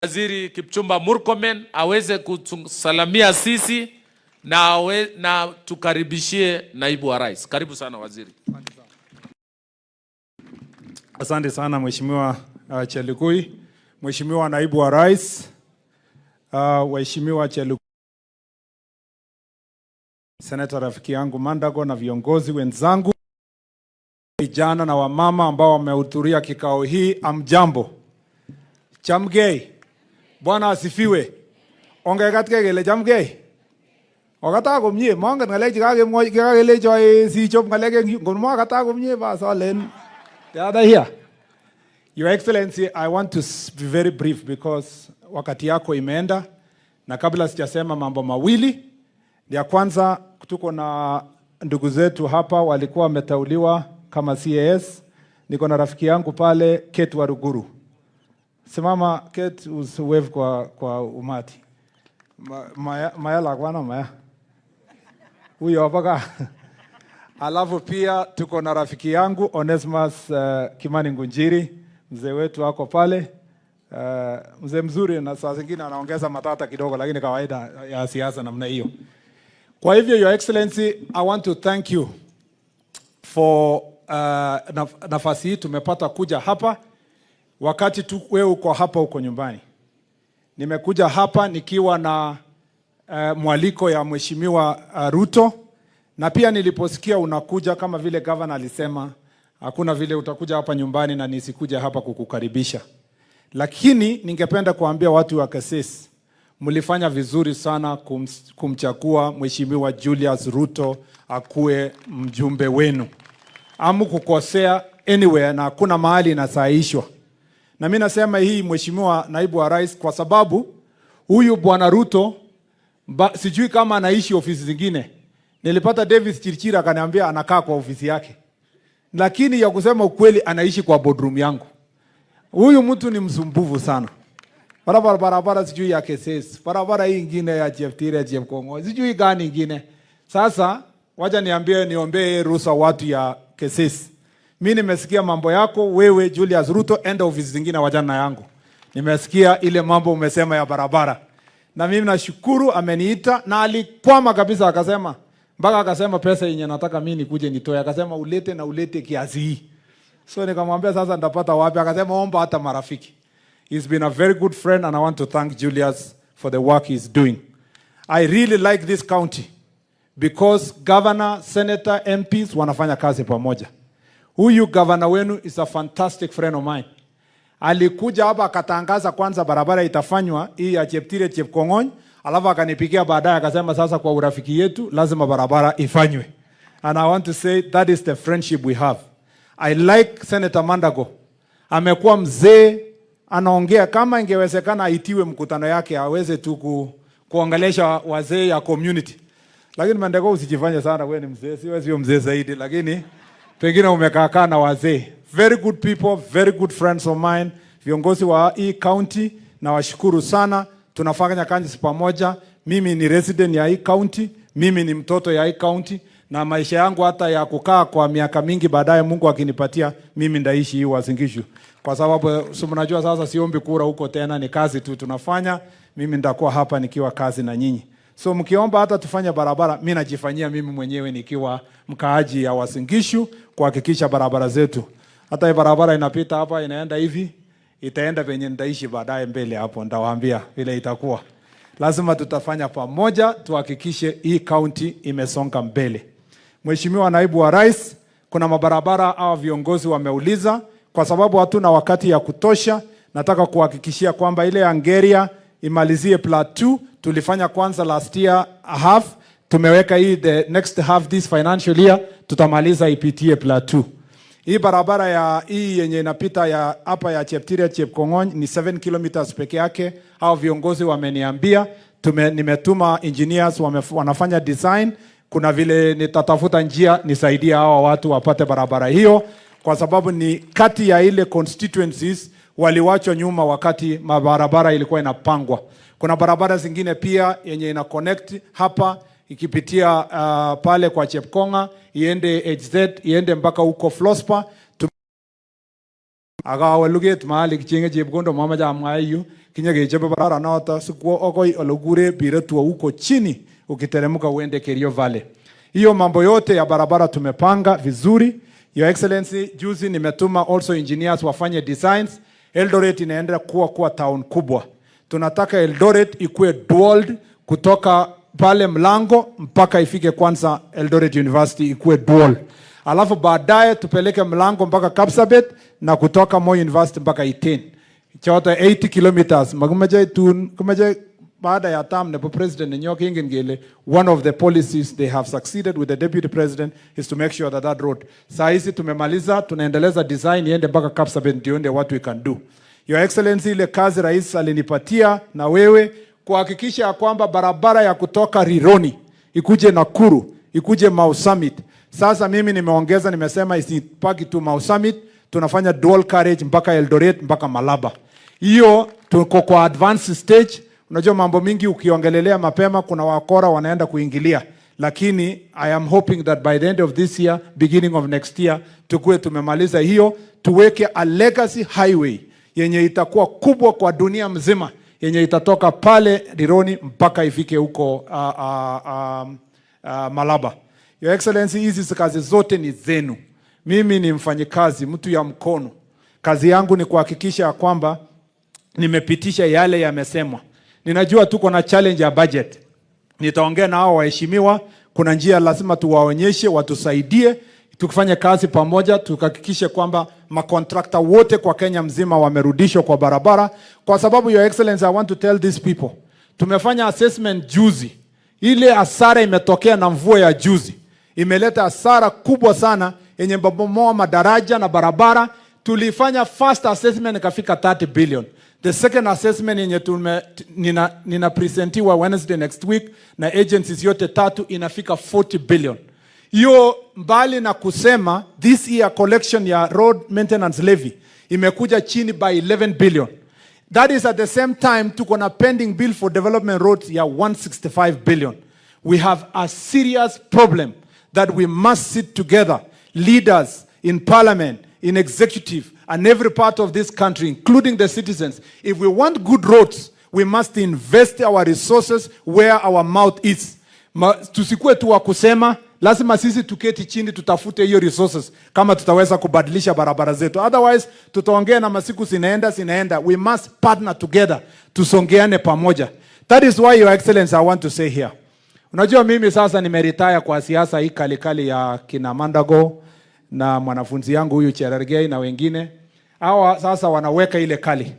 Waziri Kipchumba Murkomen aweze kusalamia sisi na tukaribishie naibu wa rais. Karibu sana waziri. Asante sana Mheshimiwa Chelugui, Mheshimiwa naibu wa rais, Mheshimiwa Chelugui, Senator rafiki yangu Mandago na viongozi wenzangu, vijana na wamama ambao wamehudhuria kikao hii, amjambo. Chamgei. Bwana asifiwe. Ongekat kele chamgei. Okata komie mongen ngalek chekakelecho sichop ngalek ngomo kata komie basolen. The other here. Your Excellency, I want to be very brief because wakati yako imeenda, na kabla sijasema mambo mawili, ya kwanza tuko na ndugu zetu hapa walikuwa wameteuliwa kama CAS. Niko na rafiki yangu pale Kate Waruguru. Simama Kate, wave kwa umati. Maya la kwana maya. Huyo hapa. Alafu pia tuko na rafiki yangu Onesmus Kimani Ngunjiri, mzee wetu wako pale. Mzee mzuri na saa zingine anaongeza matata kidogo, lakini kawaida ya siasa namna hiyo. Kwa hivyo, Your Excellency, I want to thank you for nafasi hii tumepata kuja hapa wakati tu wewe uko hapa uko nyumbani. Nimekuja hapa nikiwa na mwaliko ya Mheshimiwa Ruto, na pia niliposikia unakuja kama vile governor alisema hakuna vile utakuja hapa nyumbani na nisikuja hapa kukukaribisha. Lakini ningependa kuambia watu wa Kasese, mlifanya vizuri sana kumchagua Mheshimiwa Julius Ruto akuwe mjumbe wenu. Amu kukosea anywhere na hakuna mahali inasaishwa. Na mimi nasema hii Mheshimiwa naibu wa rais kwa sababu huyu Bwana Ruto sijui kama anaishi ofisi zingine. Nilipata Davis Chirchira akaniambia anakaa kwa ofisi yake. Lakini ya kusema ukweli anaishi kwa boardroom yangu. Huyu mtu ni msumbufu sana. Barabara sijui ya Kasese, barabara hii ingine ya Cheptire, Chepkongo, sijui gani ingine. Sasa wacha niombee ruhusa watu ya Kasese. Mimi nimesikia mambo yako wewe Julius Ruto, enda ofisi zingine wajana yangu. Nimesikia ile mambo umesema ya barabara. Na mimi nashukuru ameniita na alikwama kabisa akasema mpaka akasema pesa yenye nataka mimi nikuje nitoe, akasema ulete kiasi hii. So nikamwambia sasa nitapata wapi? Akasema omba hata marafiki. He's been a very good friend and I want to thank Julius for the work he's doing. I really like this county because governor, senator, MPs wanafanya kazi pamoja. Huyu governor wenu is a fantastic friend of mine. Alikuja hapa akatangaza kwanza barabara itafanywa hii ya Cheptire Chepkong'ony, alafu akanipigia baadaye akasema sasa kwa urafiki yetu lazima barabara ifanywe. And I want to say that is the friendship we have. I like Senator Mandago. Amekuwa mzee, anaongea kama ingewezekana aitiwe mkutano yake aweze tu kuongelesha wazee ya community. Lakini Mandago usijifanye sana wewe ni mzee, sio mzee zaidi, lakini pengine umekaa na wazee. Very good people, very good friends of mine. Viongozi wa hii county na washukuru sana. Tunafanya kazi pamoja. Mimi ni resident ya hii county, mimi ni mtoto ya hii county, na maisha yangu hata ya kukaa kwa miaka mingi baadaye Mungu akinipatia mimi ndaishi hii Uasin Gishu. Kwa sababu mnajua sasa siombi kura huko tena, ni kazi tu tunafanya. Mimi nitakuwa hapa nikiwa kazi na nyinyi. So mkiomba hata tufanye barabara, mimi najifanyia mimi mwenyewe nikiwa mkaaji ya Uasin Gishu kuhakikisha barabara zetu. Hata hii barabara inapita hapa inaenda hivi, itaenda penye nitaishi baadaye mbele hapo, nitawaambia vile itakuwa. Lazima tutafanya pamoja tuhakikishe hii county imesonga mbele. Mheshimiwa naibu wa rais, kuna mabarabara au viongozi wameuliza kwa sababu hatuna wakati ya kutosha. Nataka kuhakikishia kwamba ile Angeria imalizie plat 2 tulifanya kwanza last year half, tumeweka hii the next half this financial year tutamaliza ipitie plat 2. Hii barabara ya hii yenye inapita ya hapa ya Cheptire Chepkong'ony ni 7 kilometers peke yake. Hao viongozi wameniambia, nimetuma engineers wanafanya design. Kuna vile nitatafuta njia nisaidia hawa watu wapate barabara hiyo, kwa sababu ni kati ya ile constituencies waliwachwa nyuma wakati mabarabara ilikuwa inapangwa. Kuna barabara zingine pia yenye ina connect hapa ikipitia pale kwa Chepkonga, iende HZ, iende mpaka huko Flospa. Aga waluget mahali kichenge chepkondo mama jamwa yu kinyagechobe barabara noto sikuwa okoi ologure biretua huko chini ukiteremka uende Kerio Valley. Hiyo mambo yote ya barabara tumepanga vizuri. Your Excellency, juzi nimetuma also engineers wafanye designs. Eldoret inaenda kuwa town kubwa. Tunataka Eldoret ikuwe dual kutoka pale mlango mpaka ifike kwanza Eldoret University ikuwe dual. Alafu baadaye tupeleke mlango mpaka Kapsabet na kutoka Moi University mpaka Iten. Chote 80 kilometers. Kumaje baada ya term nepo president Nyoki Ingengele, one of the policies they have succeeded with the deputy president is to make sure that road. Saa hizi tumemaliza, tunaendeleza design iende mpaka Kapsabet ndio ndio what we can do. Your Excellency, ile kazi rais alinipatia na wewe kuhakikisha kwamba barabara ya kutoka Rironi ikuje Nakuru, ikuje Mau Summit. Sasa mimi nimeongeza, nimesema isipaki tu Mau Summit, tunafanya dual carriage mpaka Eldoret mpaka Malaba. Hiyo tuko kwa advanced stage. Unajua mambo mingi ukiongelelea mapema kuna wakora wanaenda kuingilia. Lakini I am hoping that by the end of this year, beginning of next year, tukue tumemaliza hiyo, tuweke a legacy highway yenye itakuwa kubwa kwa dunia mzima, yenye itatoka pale Rironi mpaka ifike huko Malaba. Your Excellency, hizi kazi zote ni zenu. Mimi ni mfanyikazi, mtu ya mkono. Kazi yangu ni kuhakikisha kwamba nimepitisha yale yamesemwa. Ninajua tuko na challenge ya budget. Nitaongea na hao waheshimiwa, kuna njia lazima tuwaonyeshe, watusaidie, tukifanya kazi pamoja, tukahakikishe kwamba makontrakta wote kwa Kenya mzima wamerudishwa kwa barabara. Kwa sababu Your Excellency, I want to tell these people, tumefanya assessment juzi. Ile hasara imetokea na mvua ya juzi imeleta hasara kubwa sana yenye mabomoa madaraja na barabara. Tulifanya first assessment ikafika 30 billion. The second assessment yenye nina presentiwa Wednesday next week na agencies yote tatu inafika 40 billion. Hiyo mbali na kusema this year collection ya road maintenance levy imekuja chini by 11 billion. That is at the same time tuko na pending bill for development roads ya 165 billion. We have a serious problem that we must sit together, leaders in parliament, in executive, and every part of this country, including the citizens. If we want good roads, we must invest our resources where our mouth is. Tusikue tu wa kusema, lazima sisi tuketi chini tutafute hiyo resources kama tutaweza kubadilisha barabara zetu. Otherwise, tutaongea na masiku zinaenda. We must partner together, tusongeane pamoja. That is why, Your Excellency, I want to say here. Unajua mimi sasa nimeretire kwa siasa hii kalikali ya kina Mandago na mwanafunzi yangu huyu Cherargei na wengine. Hawa sasa wanaweka ile kali.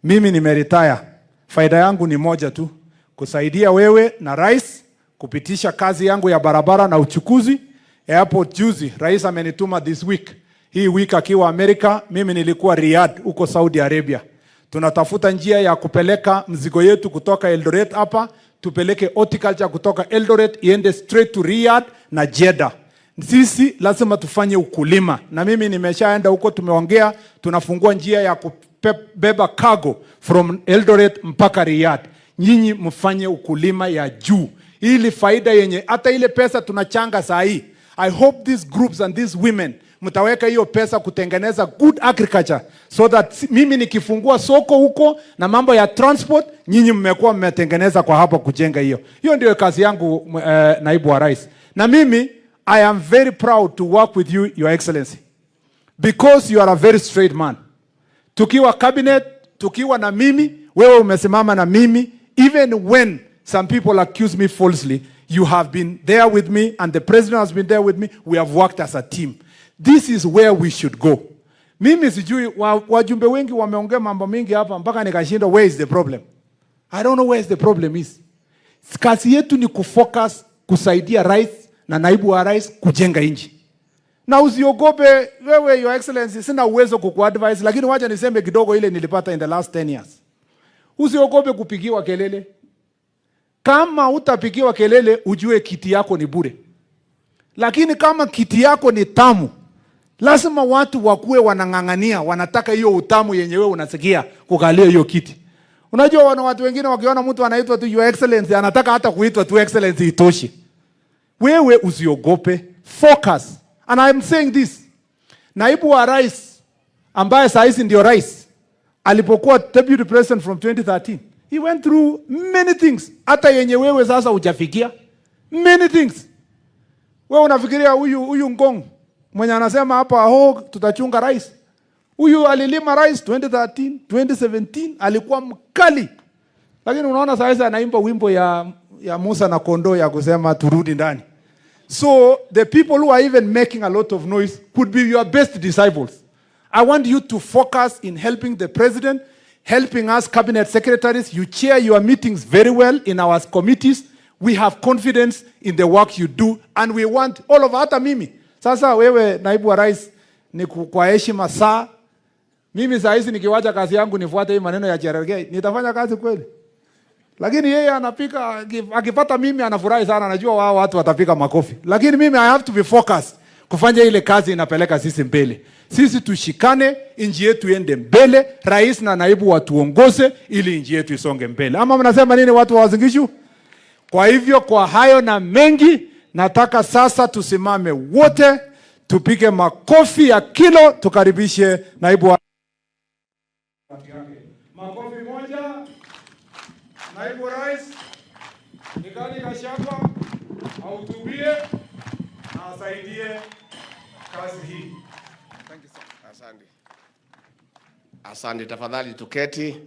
Mimi nimeretire. Faida yangu ni moja tu, kusaidia wewe na rais kupitisha kazi yangu ya barabara na uchukuzi. Airport juzi rais amenituma this week. Hii week akiwa Amerika, mimi nilikuwa Riyadh huko Saudi Arabia. Tunatafuta njia ya kupeleka mzigo yetu kutoka Eldoret hapa, tupeleke horticulture kutoka Eldoret iende straight to Riyadh na Jeddah. Sisi lazima tufanye ukulima. Na mimi nimeshaenda huko, tumeongea, tunafungua njia ya kubeba cargo from Eldoret mpaka Riyadh. Nyinyi mfanye ukulima ya juu, ili faida yenye hata ile pesa tunachanga saa hii. I hope these groups and these women mtaweka hiyo pesa kutengeneza good agriculture, so that mimi nikifungua soko huko na mambo ya transport, nyinyi mmekuwa mmetengeneza kwa hapa kujenga hiyo. Hiyo ndio kazi yangu, naibu wa rais. Na mimi I am very proud to work with you, Your Excellency, because you are a very straight man. Tukiwa cabinet, tukiwa na mimi, wewe umesimama na mimi, even when some people accuse me falsely, you have been there with me and the president has been there with me. We have worked as a team. This is where we should go. Mimi sijui wajumbe wengi wameongea mambo mingi hapa mpaka nikashindwa where is the problem. I don't know where is the problem is. Kazi yetu ni kufocus kusaidia rais na naibu wa rais kujenga nchi. Na usiogope wewe, Your Excellency, sina uwezo kukuadvise, lakini wacha niseme kidogo ile nilipata in the last 10 years. Usiogope kupigiwa kelele. Kama utapigiwa kelele, ujue kiti yako ni bure. Lakini kama kiti yako ni tamu, lazima watu wakuwe wanang'ang'ania, wanataka hiyo utamu yenye wewe unasikia kukalia hiyo kiti. Unajua watu wengine wakiona mtu anaitwa tu Your Excellency, anataka hata kuitwa tu Excellency itoshi. Wewe usiogope, focus. And I am saying this. Naibu wa rais ambaye saa hizi ndio rais alipokuwa deputy president from 2013. He went through many things. Hata yenye wewe sasa hujafikia. Many things. Wewe unafikiria huyu Ngong mwenye anasema hapa tutachunga rais. Huyu alilima rais 2013, 2017 alikuwa mkali. Lakini unaona sasa anaimba wimbo ya Musa na kondoo ya kusema turudi ndani. So the people who are even making a lot of noise could be your best disciples. I want you to focus in helping the president, helping us cabinet secretaries. You chair your meetings very well in our committees. We have confidence in the work you do, and we want all of hata mimi. Sasa wewe naibu wa rais ni kwa heshima saa. Mimi saa hizi nikiwacha kazi yangu nifuate hii maneno ya Cherargei, nitafanya kazi kweli? Lakini yeye anapika, akipata mimi anafurahi sana, anajua wao watu watapika makofi. Lakini mimi I have to be focused kufanya ile kazi inapeleka sisi mbele. Sisi tushikane, nchi yetu iende mbele, rais na naibu watuongoze ili nchi yetu isonge mbele. Ama mnasema nini watu wa Uasin Gishu? Kwa hivyo kwa hayo na mengi, nataka sasa tusimame wote, tupige makofi ya kilo, tukaribishe naibu wa makofi moja. Naibu rais Rigathi Gachagua ahutubie na asaidie kazi hii. Thank you so much. Asante. Asante, tafadhali tuketi.